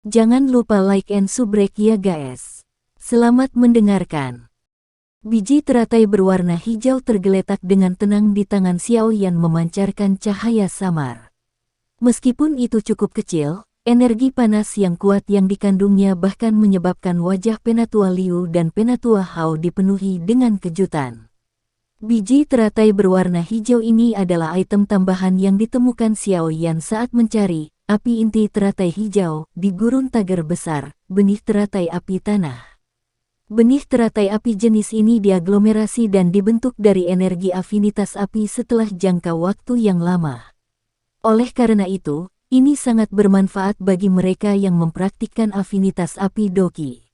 Jangan lupa like and subscribe ya guys. Selamat mendengarkan. Biji teratai berwarna hijau tergeletak dengan tenang di tangan Xiao Yan memancarkan cahaya samar. Meskipun itu cukup kecil, energi panas yang kuat yang dikandungnya bahkan menyebabkan wajah Penatua Liu dan Penatua Hao dipenuhi dengan kejutan. Biji teratai berwarna hijau ini adalah item tambahan yang ditemukan Xiao Yan saat mencari api inti teratai hijau di gurun tagar besar, benih teratai api tanah. Benih teratai api jenis ini diaglomerasi dan dibentuk dari energi afinitas api setelah jangka waktu yang lama. Oleh karena itu, ini sangat bermanfaat bagi mereka yang mempraktikkan afinitas api doki.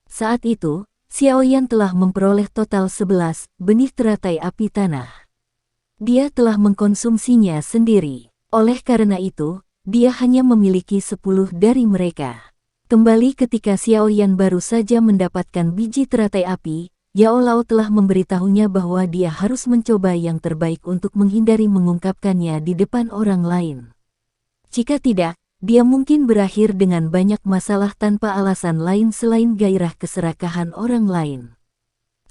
Saat itu, Xiao Yan telah memperoleh total 11 benih teratai api tanah. Dia telah mengkonsumsinya sendiri. Oleh karena itu, dia hanya memiliki 10 dari mereka. Kembali ketika Xiao Yan baru saja mendapatkan biji teratai api, Yao Lao telah memberitahunya bahwa dia harus mencoba yang terbaik untuk menghindari mengungkapkannya di depan orang lain. Jika tidak, dia mungkin berakhir dengan banyak masalah tanpa alasan lain selain gairah keserakahan orang lain.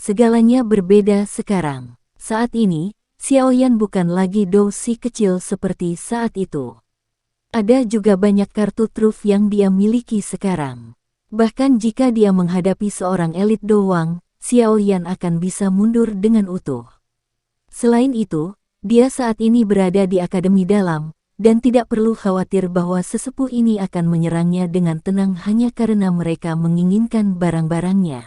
Segalanya berbeda sekarang. Saat ini, Xiao Yan bukan lagi Dou si kecil seperti saat itu. Ada juga banyak kartu truf yang dia miliki sekarang. Bahkan jika dia menghadapi seorang elit doang, Xiao Yan akan bisa mundur dengan utuh. Selain itu, dia saat ini berada di Akademi Dalam, dan tidak perlu khawatir bahwa sesepuh ini akan menyerangnya dengan tenang hanya karena mereka menginginkan barang-barangnya.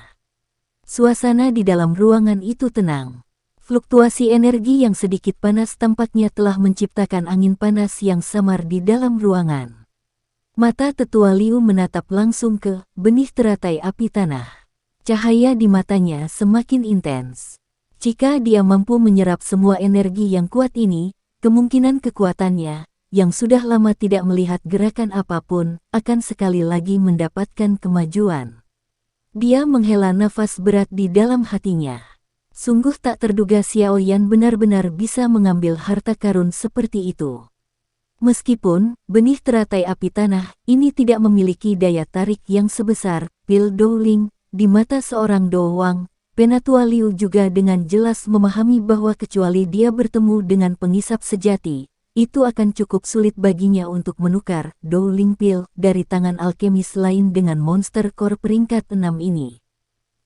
Suasana di dalam ruangan itu tenang. Fluktuasi energi yang sedikit panas tampaknya telah menciptakan angin panas yang samar di dalam ruangan. Mata Tetua Liu menatap langsung ke benih teratai api tanah. Cahaya di matanya semakin intens. Jika dia mampu menyerap semua energi yang kuat ini, kemungkinan kekuatannya, yang sudah lama tidak melihat gerakan apapun, akan sekali lagi mendapatkan kemajuan. Dia menghela nafas berat di dalam hatinya. Sungguh tak terduga Xiao Yan benar-benar bisa mengambil harta karun seperti itu. Meskipun benih teratai api tanah ini tidak memiliki daya tarik yang sebesar pil Dowling, di mata seorang doang, Penatua Liu juga dengan jelas memahami bahwa kecuali dia bertemu dengan pengisap sejati, itu akan cukup sulit baginya untuk menukar Dowling pil dari tangan alkemis lain dengan monster core peringkat 6 ini.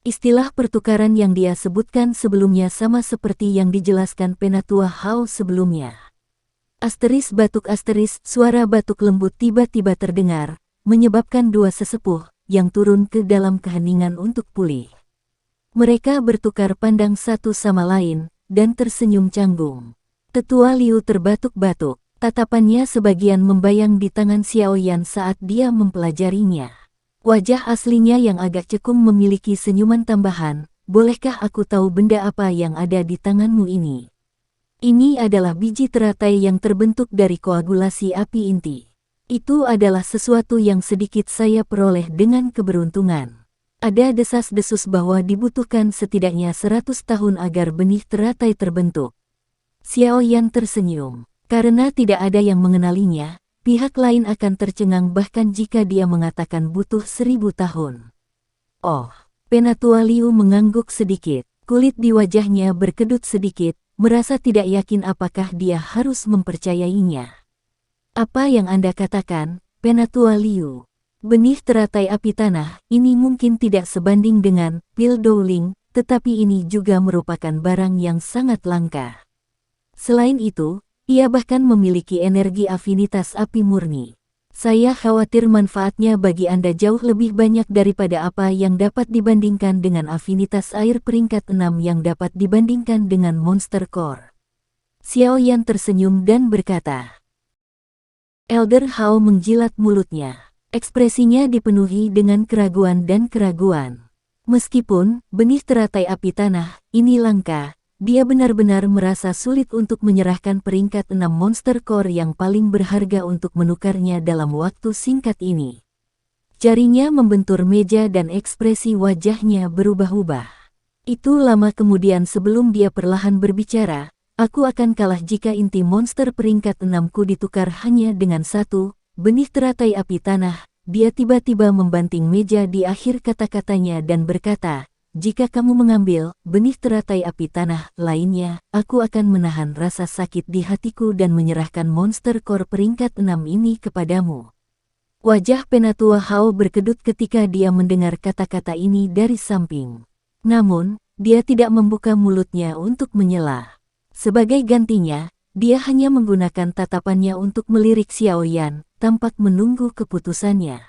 Istilah pertukaran yang dia sebutkan sebelumnya sama seperti yang dijelaskan Penatua Hao sebelumnya. Asteris batuk asteris, suara batuk lembut tiba-tiba terdengar, menyebabkan dua sesepuh yang turun ke dalam keheningan untuk pulih. Mereka bertukar pandang satu sama lain, dan tersenyum canggung. Tetua Liu terbatuk-batuk, tatapannya sebagian membayang di tangan Xiao Yan saat dia mempelajarinya. Wajah aslinya yang agak cekung memiliki senyuman tambahan. Bolehkah aku tahu benda apa yang ada di tanganmu ini? Ini adalah biji teratai yang terbentuk dari koagulasi api inti. Itu adalah sesuatu yang sedikit saya peroleh dengan keberuntungan. Ada desas-desus bahwa dibutuhkan setidaknya 100 tahun agar benih teratai terbentuk. Xiao Yan tersenyum. Karena tidak ada yang mengenalinya, pihak lain akan tercengang bahkan jika dia mengatakan butuh 1000 tahun. Oh, Penatua Liu mengangguk sedikit. Kulit di wajahnya berkedut sedikit, merasa tidak yakin apakah dia harus mempercayainya. Apa yang Anda katakan, Penatua Liu? Benih teratai api tanah ini mungkin tidak sebanding dengan pil Dowling, tetapi ini juga merupakan barang yang sangat langka. Selain itu, ia bahkan memiliki energi afinitas api murni. Saya khawatir manfaatnya bagi Anda jauh lebih banyak daripada apa yang dapat dibandingkan dengan afinitas air peringkat 6 yang dapat dibandingkan dengan monster core. Xiao Yan tersenyum dan berkata. Elder Hao menjilat mulutnya. Ekspresinya dipenuhi dengan keraguan dan keraguan. Meskipun benih teratai api tanah ini langka, dia benar-benar merasa sulit untuk menyerahkan peringkat 6 monster core yang paling berharga untuk menukarnya dalam waktu singkat ini. Jarinya membentur meja dan ekspresi wajahnya berubah-ubah. Itu lama kemudian sebelum dia perlahan berbicara, aku akan kalah jika inti monster peringkat 6ku ditukar hanya dengan satu benih teratai api tanah. dia tiba-tiba membanting meja di akhir kata-katanya dan berkata, "Jika kamu mengambil benih teratai api tanah lainnya, aku akan menahan rasa sakit di hatiku dan menyerahkan monster core peringkat 6 ini kepadamu." Wajah Penatua Hao berkedut ketika dia mendengar kata-kata ini dari samping. Namun, dia tidak membuka mulutnya untuk menyela. Sebagai gantinya, dia hanya menggunakan tatapannya untuk melirik Xiao Yan, tampak menunggu keputusannya.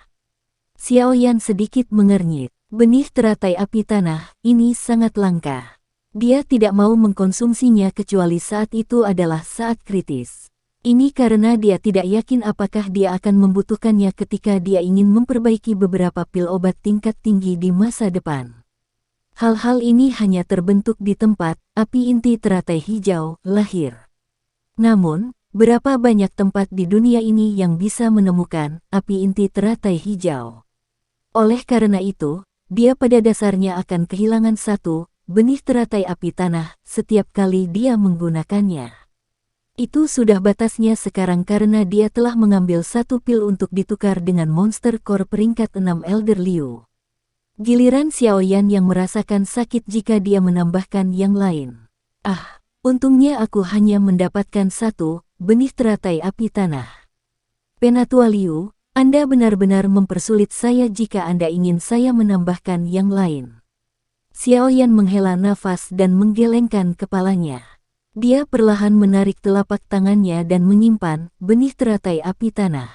Xiao Yan sedikit mengernyit. Benih teratai api tanah ini sangat langka. Dia tidak mau mengkonsumsinya kecuali saat itu adalah saat kritis. Ini karena dia tidak yakin apakah dia akan membutuhkannya ketika dia ingin memperbaiki beberapa pil obat tingkat tinggi di masa depan. Hal-hal ini hanya terbentuk di tempat api inti teratai hijau lahir. Namun, berapa banyak tempat di dunia ini yang bisa menemukan api inti teratai hijau? Oleh karena itu, dia pada dasarnya akan kehilangan satu benih teratai api tanah setiap kali dia menggunakannya. Itu sudah batasnya sekarang karena dia telah mengambil satu pil untuk ditukar dengan monster core peringkat 6 Elder Liu. Giliran Xiao Yan yang merasakan sakit jika dia menambahkan yang lain. Ah, untungnya aku hanya mendapatkan satu benih teratai api tanah. Penatua Liu, Anda benar-benar mempersulit saya jika Anda ingin saya menambahkan yang lain. Xiao Yan menghela nafas dan menggelengkan kepalanya. Dia perlahan menarik telapak tangannya dan menyimpan benih teratai api tanah.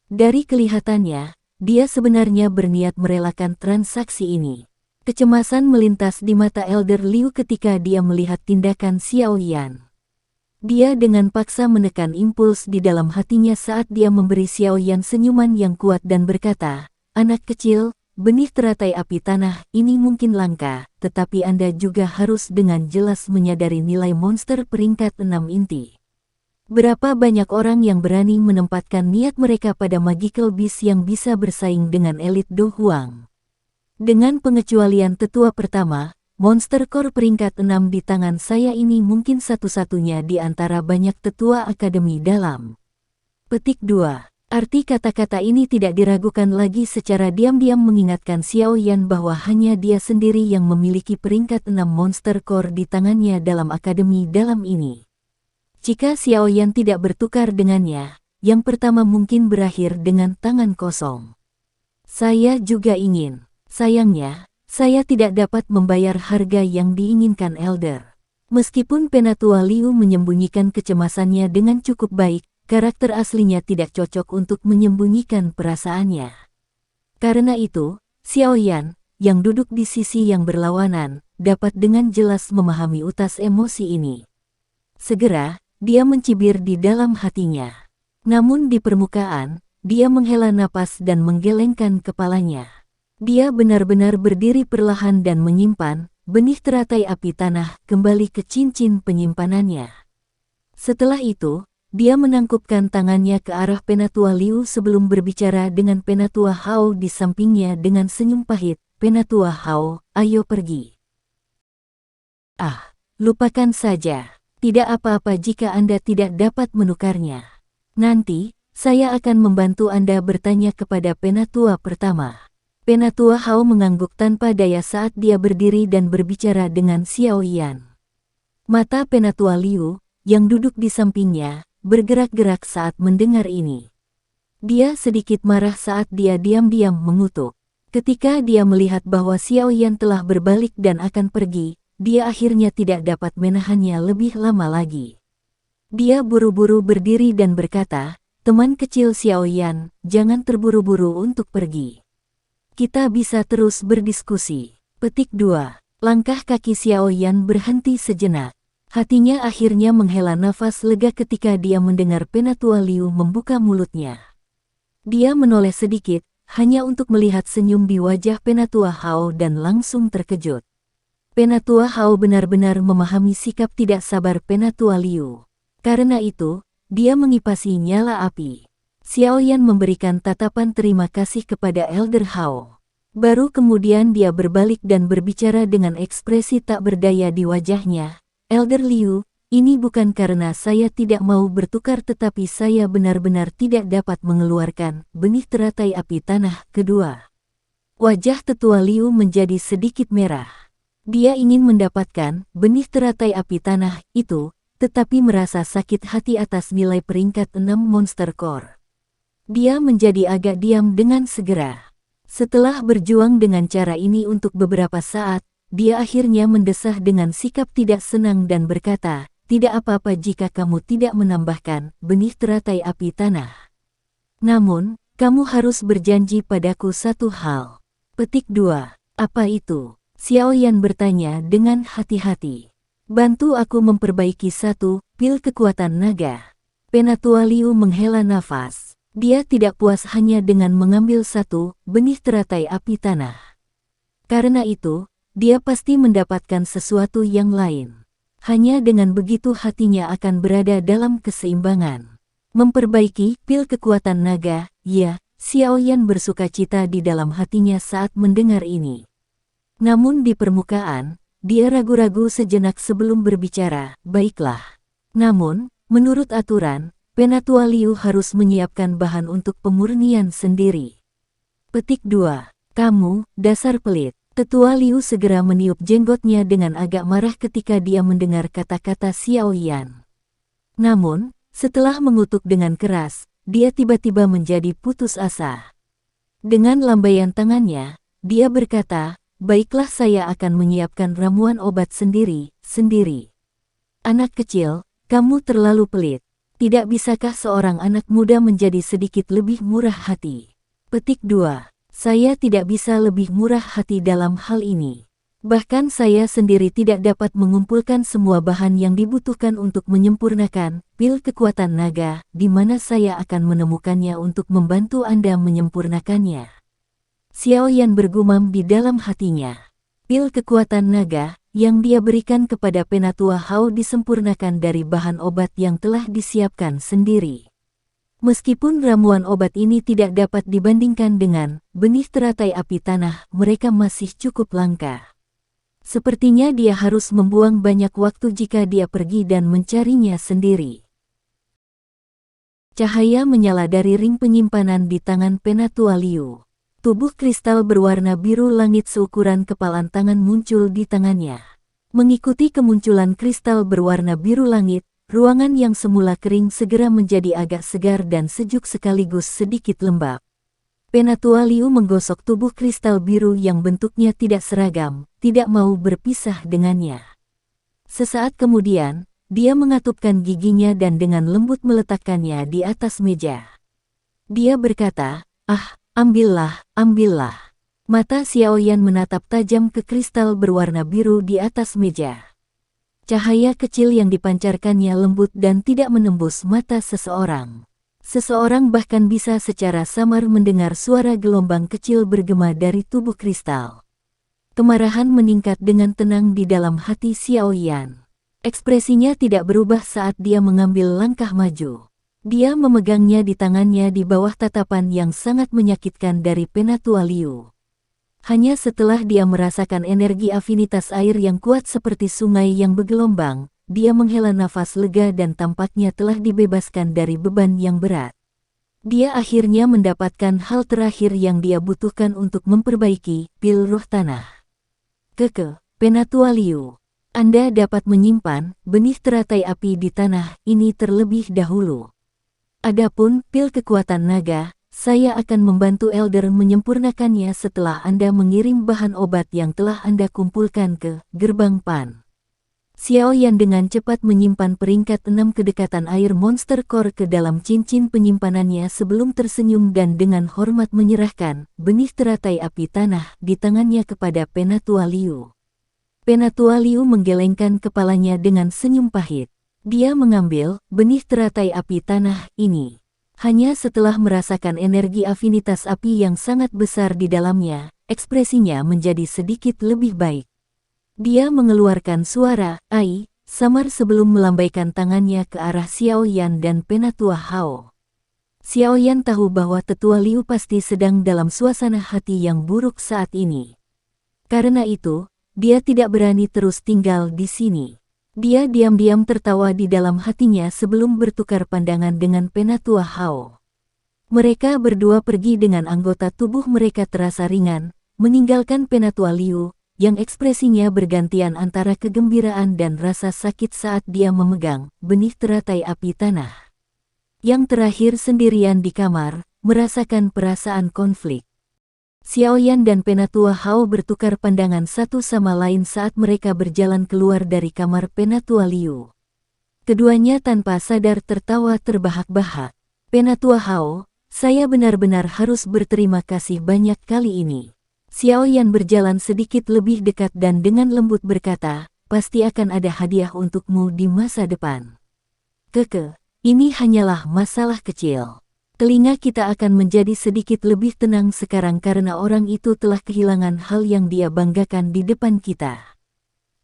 Dari kelihatannya, dia sebenarnya berniat merelakan transaksi ini. Kecemasan melintas di mata Elder Liu ketika dia melihat tindakan Xiao Yan. Dia dengan paksa menekan impuls di dalam hatinya saat dia memberi Xiao Yan senyuman yang kuat dan berkata, "Anak kecil, benih teratai api tanah ini mungkin langka, tetapi Anda juga harus dengan jelas menyadari nilai monster peringkat 6 inti. Berapa banyak orang yang berani menempatkan niat mereka pada magical beast yang bisa bersaing dengan elit Do Huang? Dengan pengecualian tetua pertama, monster core peringkat 6 di tangan saya ini mungkin satu-satunya di antara banyak tetua akademi dalam." Petik 2. Arti kata-kata ini tidak diragukan lagi secara diam-diam mengingatkan Xiao Yan bahwa hanya dia sendiri yang memiliki peringkat 6 monster core di tangannya dalam akademi dalam ini. Jika Xiao Yan tidak bertukar dengannya, yang pertama mungkin berakhir dengan tangan kosong. Saya juga ingin. Sayangnya, saya tidak dapat membayar harga yang diinginkan Elder. Meskipun Penatua Liu menyembunyikan kecemasannya dengan cukup baik, karakter aslinya tidak cocok untuk menyembunyikan perasaannya. Karena itu, Xiao Yan, yang duduk di sisi yang berlawanan, dapat dengan jelas memahami utas emosi ini. Segera, dia mencibir di dalam hatinya. Namun di permukaan, dia menghela napas dan menggelengkan kepalanya. Dia benar-benar berdiri perlahan dan menyimpan benih teratai api tanah kembali ke cincin penyimpanannya. Setelah itu, dia menangkupkan tangannya ke arah Penatua Liu sebelum berbicara dengan Penatua Hao di sampingnya dengan senyum pahit. "Penatua Hao, ayo pergi." "Ah, lupakan saja. Tidak apa-apa jika Anda tidak dapat menukarnya. Nanti, saya akan membantu Anda bertanya kepada Penatua pertama." Penatua Hao mengangguk tanpa daya saat dia berdiri dan berbicara dengan Xiao Yan. Mata Penatua Liu, yang duduk di sampingnya, bergerak-gerak saat mendengar ini. Dia sedikit marah saat dia diam-diam mengutuk. Ketika dia melihat bahwa Xiao Yan telah berbalik dan akan pergi, dia akhirnya tidak dapat menahannya lebih lama lagi. Dia buru-buru berdiri dan berkata, "Teman kecil Xiao Yan, jangan terburu-buru untuk pergi. Kita bisa terus berdiskusi." Petik 2. Langkah kaki Xiao Yan berhenti sejenak. Hatinya akhirnya menghela nafas lega ketika dia mendengar Penatua Liu membuka mulutnya. Dia menoleh sedikit, hanya untuk melihat senyum di wajah Penatua Hao dan langsung terkejut. Penatua Hao benar-benar memahami sikap tidak sabar Penatua Liu. Karena itu, dia mengipasi nyala api. Xiao Yan memberikan tatapan terima kasih kepada Elder Hao. Baru kemudian dia berbalik dan berbicara dengan ekspresi tak berdaya di wajahnya. "Elder Liu, Ini bukan karena saya tidak mau bertukar tetapi saya benar-benar tidak dapat mengeluarkan benih teratai api tanah kedua. Wajah tetua Liu menjadi sedikit merah. Dia ingin mendapatkan benih teratai api tanah itu, tetapi merasa sakit hati atas nilai peringkat 6 Monster Core. Dia menjadi agak diam dengan segera. Setelah berjuang dengan cara ini untuk beberapa saat, dia akhirnya mendesah dengan sikap tidak senang dan berkata, "Tidak apa-apa jika kamu tidak menambahkan benih teratai api tanah. Namun, kamu harus berjanji padaku satu hal." Petik 2. Apa itu? Xiao Yan bertanya dengan hati-hati. Bantu aku memperbaiki satu pil kekuatan naga. Penatua Liu menghela nafas. Dia tidak puas hanya dengan mengambil satu benih teratai api tanah. Karena itu, dia pasti mendapatkan sesuatu yang lain. Hanya dengan begitu hatinya akan berada dalam keseimbangan. Memperbaiki pil kekuatan naga, ya, Xiao Yan bersukacita di dalam hatinya saat mendengar ini. Namun di permukaan, dia ragu-ragu sejenak sebelum berbicara, "Baiklah. Namun, menurut aturan, Penatua Liu harus menyiapkan bahan untuk pemurnian sendiri." Petik 2. Kamu, dasar pelit. Tetua Liu segera meniup jenggotnya dengan agak marah ketika dia mendengar kata-kata Xiao Yan. Namun, setelah mengutuk dengan keras, dia tiba-tiba menjadi putus asa. Dengan lambaian tangannya, dia berkata, "Baiklah, saya akan menyiapkan ramuan obat sendiri. Anak kecil, kamu terlalu pelit. Tidak bisakah seorang anak muda menjadi sedikit lebih murah hati?" Petik 2. Saya tidak bisa lebih murah hati dalam hal ini. Bahkan saya sendiri tidak dapat mengumpulkan semua bahan yang dibutuhkan untuk menyempurnakan pil kekuatan naga, di mana saya akan menemukannya untuk membantu Anda menyempurnakannya. Xiao Yan bergumam di dalam hatinya. Pil kekuatan naga yang dia berikan kepada Penatua Hao disempurnakan dari bahan obat yang telah disiapkan sendiri. Meskipun ramuan obat ini tidak dapat dibandingkan dengan benih teratai api tanah, mereka masih cukup langka. Sepertinya dia harus membuang banyak waktu jika dia pergi dan mencarinya sendiri. Cahaya menyala dari ring penyimpanan di tangan Penatua Liu. Tubuh kristal berwarna biru langit seukuran kepalan tangan muncul di tangannya. Mengikuti kemunculan kristal berwarna biru langit, ruangan yang semula kering segera menjadi agak segar dan sejuk sekaligus sedikit lembab. Penatua Liu menggosok tubuh kristal biru yang bentuknya tidak seragam, tidak mau berpisah dengannya. Sesaat kemudian, dia mengatupkan giginya dan dengan lembut meletakkannya di atas meja. Dia berkata, "Ah, ambillah." Mata Xiao Yan menatap tajam ke kristal berwarna biru di atas meja. Cahaya kecil yang dipancarkannya lembut dan tidak menembus mata seseorang. Seseorang bahkan bisa secara samar mendengar suara gelombang kecil bergema dari tubuh kristal. Kemarahan meningkat dengan tenang di dalam hati Xiao Yan. Ekspresinya tidak berubah saat dia mengambil langkah maju. Dia memegangnya di tangannya di bawah tatapan yang sangat menyakitkan dari Penatua Liu. Hanya setelah dia merasakan energi afinitas air yang kuat seperti sungai yang bergelombang, dia menghela nafas lega dan tampaknya telah dibebaskan dari beban yang berat. Dia akhirnya mendapatkan hal terakhir yang dia butuhkan untuk memperbaiki pil roh tanah. Penatua Liu, Anda dapat menyimpan benih teratai api di tanah ini terlebih dahulu. Adapun pil kekuatan naga, saya akan membantu Elder menyempurnakannya setelah Anda mengirim bahan obat yang telah Anda kumpulkan ke gerbang Pan. Xiao Yan dengan cepat menyimpan peringkat 6 kedekatan air Monster Core ke dalam cincin penyimpanannya sebelum tersenyum dan dengan hormat menyerahkan benih teratai api tanah di tangannya kepada Penatua Liu. Penatua Liu menggelengkan kepalanya dengan senyum pahit. Dia mengambil benih teratai api tanah ini. Hanya setelah merasakan energi afinitas api yang sangat besar di dalamnya, ekspresinya menjadi sedikit lebih baik. Dia mengeluarkan suara "ai" samar sebelum melambaikan tangannya ke arah Xiao Yan dan Penatua Hao. Xiao Yan tahu bahwa Tetua Liu pasti sedang dalam suasana hati yang buruk saat ini. Karena itu, dia tidak berani terus tinggal di sini. Dia diam-diam tertawa di dalam hatinya sebelum bertukar pandangan dengan Penatua Hao. Mereka berdua pergi dengan anggota tubuh mereka terasa ringan, meninggalkan Penatua Liu, yang ekspresinya bergantian antara kegembiraan dan rasa sakit saat dia memegang benih teratai api tanah. Yang terakhir sendirian di kamar, merasakan perasaan konflik. Xiaoyan dan Penatua Hao bertukar pandangan satu sama lain saat mereka berjalan keluar dari kamar Penatua Liu. Keduanya tanpa sadar tertawa terbahak-bahak. Penatua Hao, saya benar-benar harus berterima kasih banyak kali ini. Xiaoyan berjalan sedikit lebih dekat dan dengan lembut berkata, pasti akan ada hadiah untukmu di masa depan. Keke, ini hanyalah masalah kecil. Telinga kita akan menjadi sedikit lebih tenang sekarang karena orang itu telah kehilangan hal yang dia banggakan di depan kita.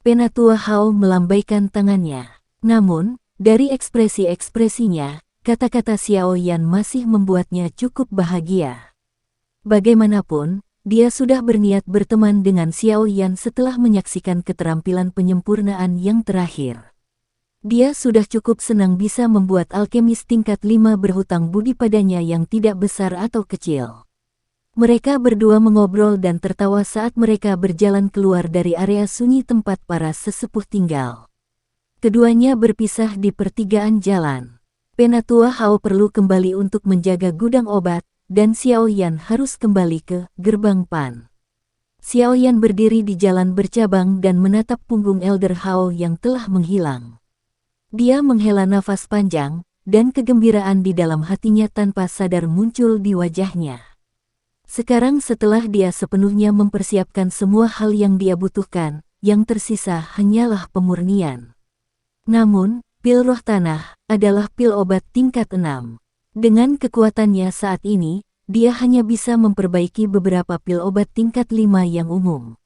Penatua Hao melambaikan tangannya. Namun, dari ekspresi-ekspresinya, kata-kata Xiaoyan masih membuatnya cukup bahagia. Bagaimanapun, dia sudah berniat berteman dengan Xiaoyan setelah menyaksikan keterampilan penyempurnaan yang terakhir. Dia sudah cukup senang bisa membuat alkemis tingkat 5 berhutang budi padanya yang tidak besar atau kecil. Mereka berdua mengobrol dan tertawa saat mereka berjalan keluar dari area sunyi tempat para sesepuh tinggal. Keduanya berpisah di pertigaan jalan. Penatua Hao perlu kembali untuk menjaga gudang obat, dan Xiaoyan harus kembali ke gerbang Pan. Xiaoyan berdiri di jalan bercabang dan menatap punggung Elder Hao yang telah menghilang. Dia menghela nafas panjang, dan kegembiraan di dalam hatinya tanpa sadar muncul di wajahnya. Sekarang setelah dia sepenuhnya mempersiapkan semua hal yang dia butuhkan, yang tersisa hanyalah pemurnian. Namun, pil roh tanah adalah pil obat tingkat 6. Dengan kekuatannya saat ini, dia hanya bisa memperbaiki beberapa pil obat tingkat 5 yang umum.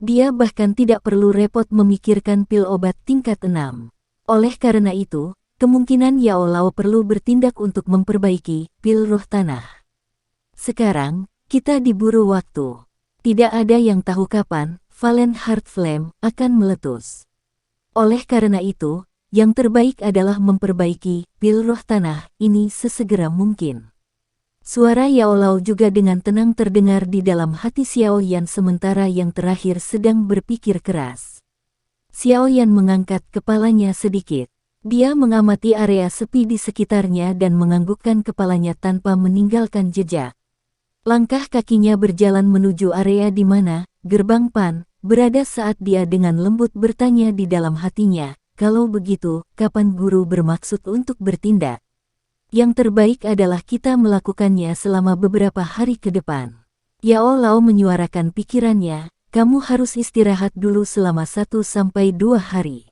Dia bahkan tidak perlu repot memikirkan pil obat tingkat 6. Oleh karena itu, kemungkinan Yao Lao perlu bertindak untuk memperbaiki pil roh tanah. Sekarang, kita diburu waktu. Tidak ada yang tahu kapan Valen Heart Flame akan meletus. Oleh karena itu, yang terbaik adalah memperbaiki pil roh tanah ini sesegera mungkin. Suara Yao Lao juga dengan tenang terdengar di dalam hati Xiaoyan sementara yang terakhir sedang berpikir keras. Xiaoyan mengangkat kepalanya sedikit. Dia mengamati area sepi di sekitarnya dan menganggukkan kepalanya tanpa meninggalkan jejak. Langkah kakinya berjalan menuju area di mana gerbang Pan berada saat dia dengan lembut bertanya di dalam hatinya, kalau begitu, kapan guru bermaksud untuk bertindak? Yang terbaik adalah kita melakukannya selama beberapa hari ke depan. Yao Lao menyuarakan pikirannya. Kamu harus istirahat dulu selama 1-2 hari.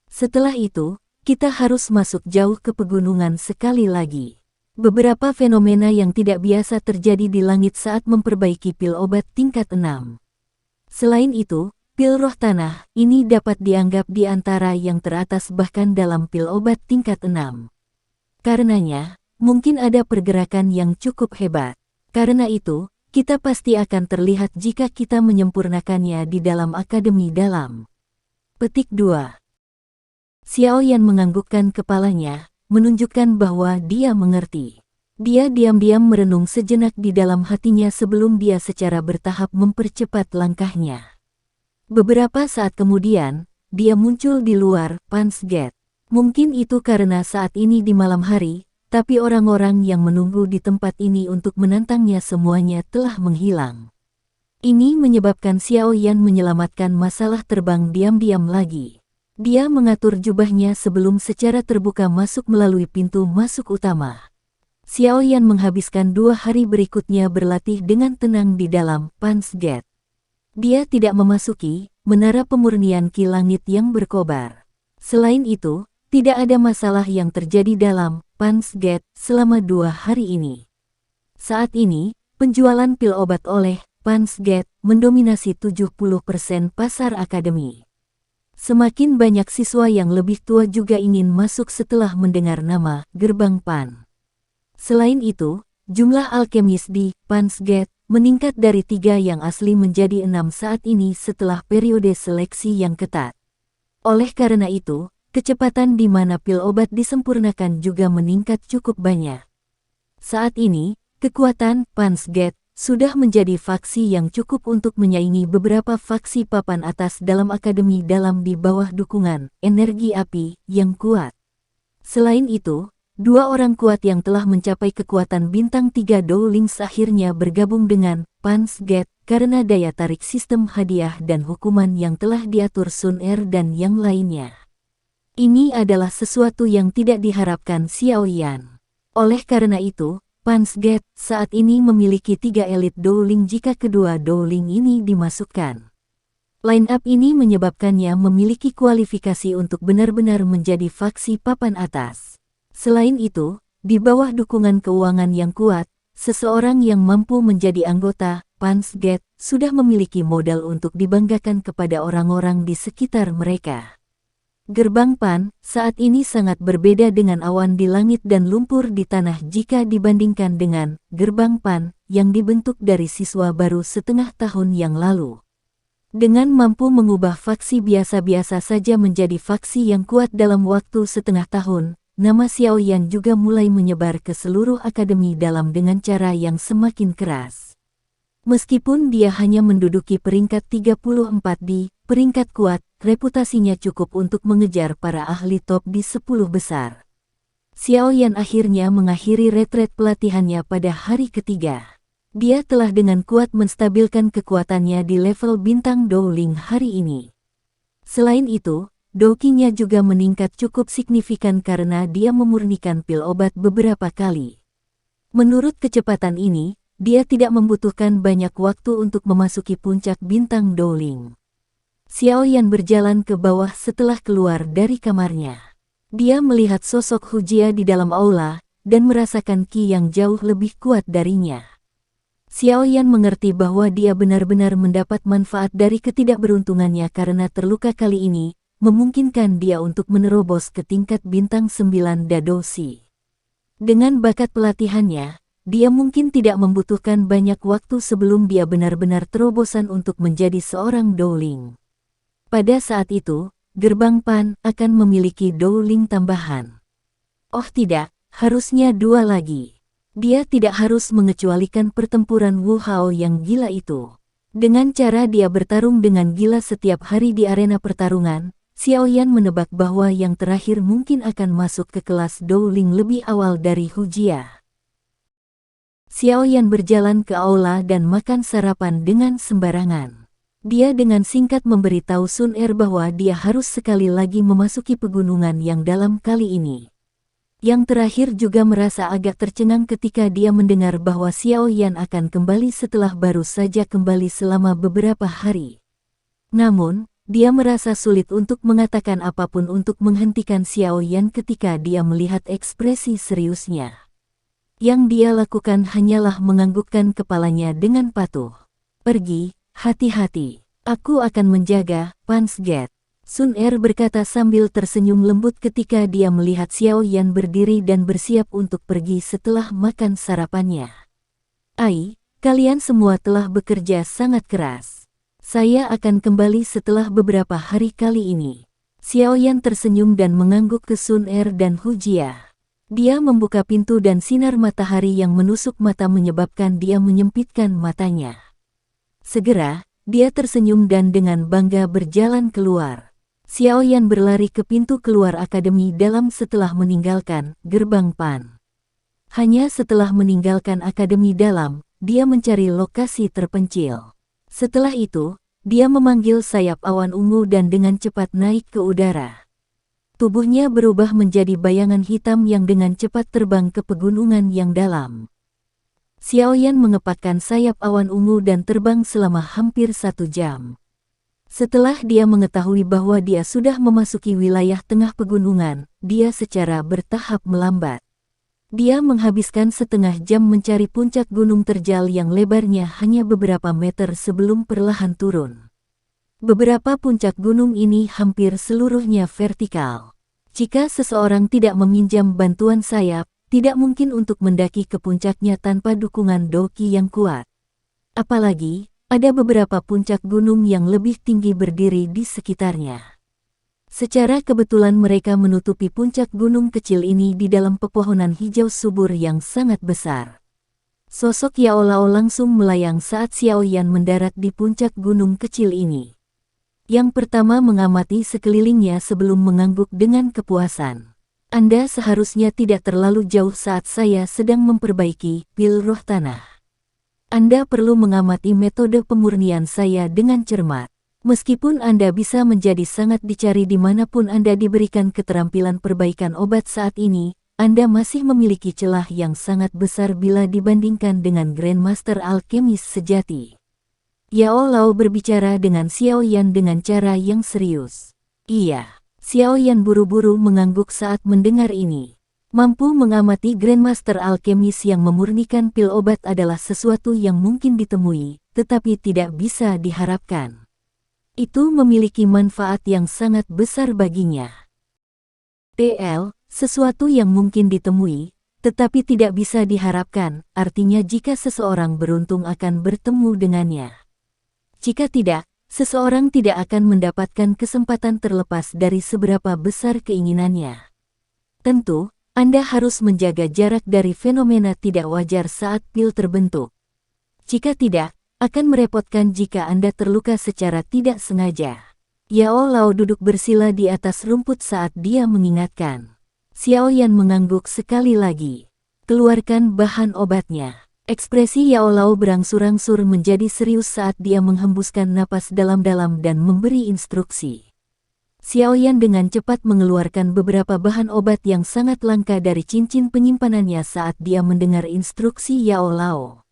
Setelah itu, kita harus masuk jauh ke pegunungan sekali lagi. Beberapa fenomena yang tidak biasa terjadi di langit saat memperbaiki pil obat tingkat 6. Selain itu, pil roh tanah ini dapat dianggap di antara yang teratas bahkan dalam pil obat tingkat 6. Karenanya, mungkin ada pergerakan yang cukup hebat. Karena itu, kita pasti akan terlihat jika kita menyempurnakannya di dalam akademi dalam. Petik 2. Xiaoyan menganggukkan kepalanya, menunjukkan bahwa dia mengerti. Dia diam-diam merenung sejenak di dalam hatinya sebelum dia secara bertahap mempercepat langkahnya. Beberapa saat kemudian, dia muncul di luar Pan's Gate. Mungkin itu karena saat ini di malam hari, tapi orang-orang yang menunggu di tempat ini untuk menantangnya semuanya telah menghilang. Ini menyebabkan Xiaoyan menyelamatkan masalah terbang diam-diam lagi. Dia mengatur jubahnya sebelum secara terbuka masuk melalui pintu masuk utama. Xiaoyan menghabiskan 2 hari berikutnya berlatih dengan tenang di dalam Pan's Gate. Dia tidak memasuki menara pemurnian ki langit yang berkobar. Selain itu, tidak ada masalah yang terjadi dalam Pan's Gate selama 2 hari ini. Saat ini, penjualan pil obat oleh Pan's Gate mendominasi 70% pasar akademi. Semakin banyak siswa yang lebih tua juga ingin masuk setelah mendengar nama gerbang Pan. Selain itu, jumlah alkemis di Pan's Gate meningkat dari 3 yang asli menjadi 6 saat ini setelah periode seleksi yang ketat. Oleh karena itu, kecepatan di mana pil obat disempurnakan juga meningkat cukup banyak. Saat ini, kekuatan Pansgate sudah menjadi faksi yang cukup untuk menyaingi beberapa faksi papan atas dalam Akademi Dalam di bawah dukungan energi api yang kuat. Selain itu, dua orang kuat yang telah mencapai kekuatan bintang 3 Dowlings akhirnya bergabung dengan Pansgate karena daya tarik sistem hadiah dan hukuman yang telah diatur Sun Er dan yang lainnya. Ini adalah sesuatu yang tidak diharapkan Xiao Yan. Oleh karena itu, Pansgate saat ini memiliki 3 elit Dowling jika kedua Dowling ini dimasukkan. Line-up ini menyebabkannya memiliki kualifikasi untuk benar-benar menjadi faksi papan atas. Selain itu, di bawah dukungan keuangan yang kuat, seseorang yang mampu menjadi anggota Pansgate sudah memiliki modal untuk dibanggakan kepada orang-orang di sekitar mereka. Gerbang Pan saat ini sangat berbeda dengan awan di langit dan lumpur di tanah jika dibandingkan dengan Gerbang Pan yang dibentuk dari siswa baru setengah tahun yang lalu. Dengan mampu mengubah faksi biasa-biasa saja menjadi faksi yang kuat dalam waktu setengah tahun, nama Xiao Yan juga mulai menyebar ke seluruh Akademi Dalam dengan cara yang semakin keras. Meskipun dia hanya menduduki peringkat 34 di peringkat kuat, reputasinya cukup untuk mengejar para ahli top di 10 besar. Xiao Yan akhirnya mengakhiri retret pelatihannya pada hari ketiga. Dia telah dengan kuat menstabilkan kekuatannya di level bintang Dowling hari ini. Selain itu, dokinya juga meningkat cukup signifikan karena dia memurnikan pil obat beberapa kali. Menurut kecepatan ini, dia tidak membutuhkan banyak waktu untuk memasuki puncak bintang Dowling. Xiao Yan berjalan ke bawah setelah keluar dari kamarnya. Dia melihat sosok Hujia di dalam aula, dan merasakan ki yang jauh lebih kuat darinya. Xiao Yan mengerti bahwa dia benar-benar mendapat manfaat dari ketidakberuntungannya karena terluka kali ini, memungkinkan dia untuk menerobos ke tingkat bintang 9 Dadoshi. Dengan bakat pelatihannya, dia mungkin tidak membutuhkan banyak waktu sebelum dia benar-benar terobosan untuk menjadi seorang Dowling. Pada saat itu, Gerbang Pan akan memiliki Dowling tambahan. Oh tidak, harusnya 2 lagi. Dia tidak harus mengecualikan pertempuran Wu Hao yang gila itu. Dengan cara dia bertarung dengan gila setiap hari di arena pertarungan, Xiao Yan menebak bahwa yang terakhir mungkin akan masuk ke kelas Dowling lebih awal dari Hujia. Xiao Yan berjalan ke aula dan makan sarapan dengan sembarangan. Dia dengan singkat memberitahu Sun Er bahwa dia harus sekali lagi memasuki pegunungan yang dalam kali ini. Yang terakhir juga merasa agak tercengang ketika dia mendengar bahwa Xiao Yan akan kembali setelah baru saja kembali selama beberapa hari. Namun, dia merasa sulit untuk mengatakan apapun untuk menghentikan Xiao Yan ketika dia melihat ekspresi seriusnya. Yang dia lakukan hanyalah menganggukkan kepalanya dengan patuh. Pergi. Hati-hati, aku akan menjaga Pansgate. Sun Er berkata sambil tersenyum lembut ketika dia melihat Xiao Yan berdiri dan bersiap untuk pergi setelah makan sarapannya. Ai, kalian semua telah bekerja sangat keras. Saya akan kembali setelah beberapa hari kali ini. Xiao Yan tersenyum dan mengangguk ke Sun Er dan Hujia. Dia membuka pintu dan sinar matahari yang menusuk mata menyebabkan dia menyempitkan matanya. Segera, dia tersenyum dan dengan bangga berjalan keluar. Xiao Yan berlari ke pintu keluar Akademi Dalam setelah meninggalkan Gerbang Pan. Hanya setelah meninggalkan Akademi Dalam, dia mencari lokasi terpencil. Setelah itu, dia memanggil sayap awan ungu dan dengan cepat naik ke udara. Tubuhnya berubah menjadi bayangan hitam yang dengan cepat terbang ke pegunungan yang dalam. Xiao Yan mengepakkan sayap awan ungu dan terbang selama hampir 1 jam. Setelah dia mengetahui bahwa dia sudah memasuki wilayah tengah pegunungan, dia secara bertahap melambat. Dia menghabiskan setengah jam mencari puncak gunung terjal yang lebarnya hanya beberapa meter sebelum perlahan turun. Beberapa puncak gunung ini hampir seluruhnya vertikal. Jika seseorang tidak meminjam bantuan sayap, tidak mungkin untuk mendaki ke puncaknya tanpa dukungan doki yang kuat. Apalagi, ada beberapa puncak gunung yang lebih tinggi berdiri di sekitarnya. Secara kebetulan mereka menutupi puncak gunung kecil ini di dalam pepohonan hijau subur yang sangat besar. Sosok Yao Lao langsung melayang saat Xiao Yan mendarat di puncak gunung kecil ini. Yang pertama mengamati sekelilingnya sebelum mengangguk dengan kepuasan. Anda seharusnya tidak terlalu jauh saat saya sedang memperbaiki pil roh tanah. Anda perlu mengamati metode pemurnian saya dengan cermat. Meskipun Anda bisa menjadi sangat dicari dimanapun Anda diberikan keterampilan perbaikan obat saat ini, Anda masih memiliki celah yang sangat besar bila dibandingkan dengan Grandmaster Alkemis sejati. Yao Lao berbicara dengan Xiao Yan dengan cara yang serius. Iya. Xiao Yan buru-buru mengangguk saat mendengar ini. Mampu mengamati Grandmaster Alkemis yang memurnikan pil obat adalah sesuatu yang mungkin ditemui, tetapi tidak bisa diharapkan. Itu memiliki manfaat yang sangat besar baginya. Sesuatu yang mungkin ditemui, tetapi tidak bisa diharapkan, artinya jika seseorang beruntung akan bertemu dengannya. Jika tidak, seseorang tidak akan mendapatkan kesempatan terlepas dari seberapa besar keinginannya. Tentu, Anda harus menjaga jarak dari fenomena tidak wajar saat pil terbentuk. Jika tidak, akan merepotkan jika Anda terluka secara tidak sengaja. Yao Lao duduk bersila di atas rumput saat dia mengingatkan. Xiao Yan mengangguk sekali lagi. Keluarkan bahan obatnya. Ekspresi Yao Lao berangsur-angsur menjadi serius saat dia menghembuskan napas dalam-dalam dan memberi instruksi. Xiao Yan dengan cepat mengeluarkan beberapa bahan obat yang sangat langka dari cincin penyimpanannya saat dia mendengar instruksi Yao Lao.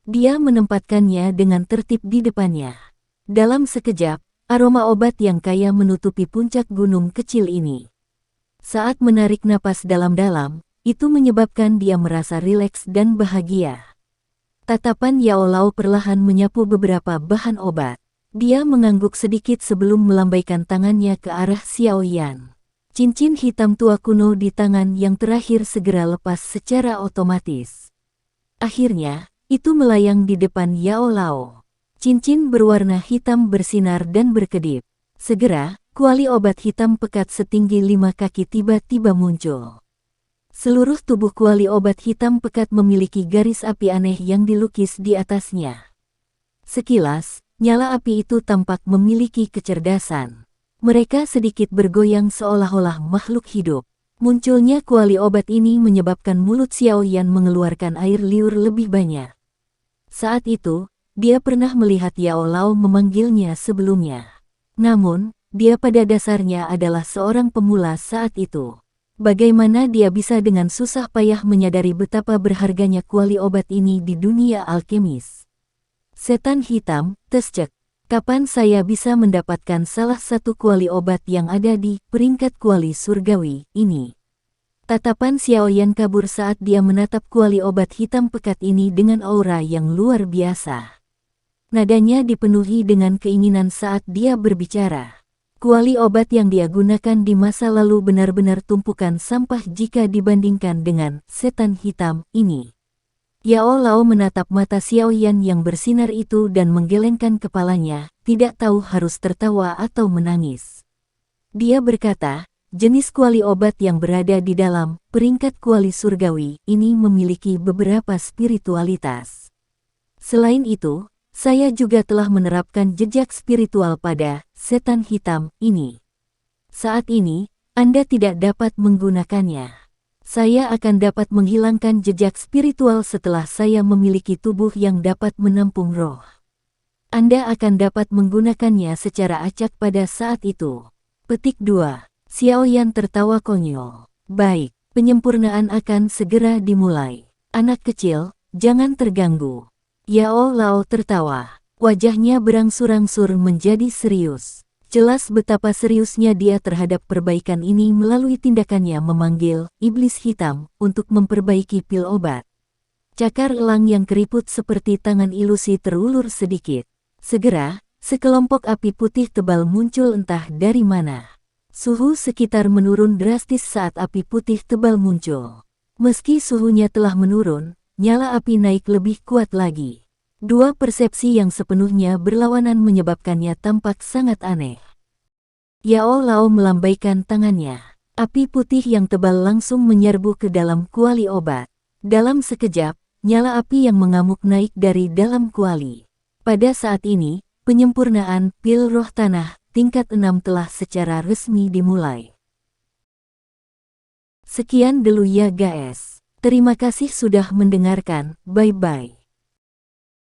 Dia menempatkannya dengan tertib di depannya. Dalam sekejap, aroma obat yang kaya menutupi puncak gunung kecil ini. Saat menarik napas dalam-dalam, itu menyebabkan dia merasa rileks dan bahagia. Tatapan Yao Lao perlahan menyapu beberapa bahan obat. Dia mengangguk sedikit sebelum melambaikan tangannya ke arah Xiao Yan. Cincin hitam tua kuno di tangan yang terakhir segera lepas secara otomatis. Akhirnya, itu melayang di depan Yao Lao. Cincin berwarna hitam bersinar dan berkedip. Segera, kuali obat hitam pekat setinggi 5 kaki tiba-tiba muncul. Seluruh tubuh kuali obat hitam pekat memiliki garis api aneh yang dilukis di atasnya. Sekilas, nyala api itu tampak memiliki kecerdasan. Mereka sedikit bergoyang seolah-olah makhluk hidup. Munculnya kuali obat ini menyebabkan mulut Xiao Yan mengeluarkan air liur lebih banyak. Saat itu, dia pernah melihat Yao Lao memanggilnya sebelumnya. Namun, dia pada dasarnya adalah seorang pemula saat itu. Bagaimana dia bisa dengan susah payah menyadari betapa berharganya kuali obat ini di dunia alkemis? Setan hitam, Tescek. Kapan saya bisa mendapatkan salah satu kuali obat yang ada di peringkat kuali surgawi ini? Tatapan Xiao Yan kabur saat dia menatap kuali obat hitam pekat ini dengan aura yang luar biasa. Nadanya dipenuhi dengan keinginan saat dia berbicara. Kuali obat yang dia gunakan di masa lalu benar-benar tumpukan sampah jika dibandingkan dengan setan hitam ini. Yao Lao menatap mata Xiao Yan yang bersinar itu dan menggelengkan kepalanya, tidak tahu harus tertawa atau menangis. Dia berkata, jenis kuali obat yang berada di dalam peringkat kuali surgawi ini memiliki beberapa spiritualitas. Selain itu, saya juga telah menerapkan jejak spiritual pada setan hitam ini. Saat ini, Anda tidak dapat menggunakannya. Saya akan dapat menghilangkan jejak spiritual setelah saya memiliki tubuh yang dapat menampung roh. Anda akan dapat menggunakannya secara acak pada saat itu. Petik 2. Xiao Yan tertawa konyol. Baik, penyempurnaan akan segera dimulai. Anak kecil, jangan terganggu. Yao Lao tertawa. Wajahnya berangsur-angsur menjadi serius. Jelas betapa seriusnya dia terhadap perbaikan ini melalui tindakannya memanggil iblis hitam untuk memperbaiki pil obat. Cakar elang yang keriput seperti tangan ilusi terulur sedikit. Segera, sekelompok api putih tebal muncul entah dari mana. Suhu sekitar menurun drastis saat api putih tebal muncul. Meski suhunya telah menurun, nyala api naik lebih kuat lagi. Dua persepsi yang sepenuhnya berlawanan menyebabkannya tampak sangat aneh. Yao Lao melambaikan tangannya. Api putih yang tebal langsung menyerbu ke dalam kuali obat. Dalam sekejap, nyala api yang mengamuk naik dari dalam kuali. Pada saat ini, penyempurnaan pil roh tanah tingkat 6 telah secara resmi dimulai. Sekian dulu ya guys. Terima kasih sudah mendengarkan. Bye-bye.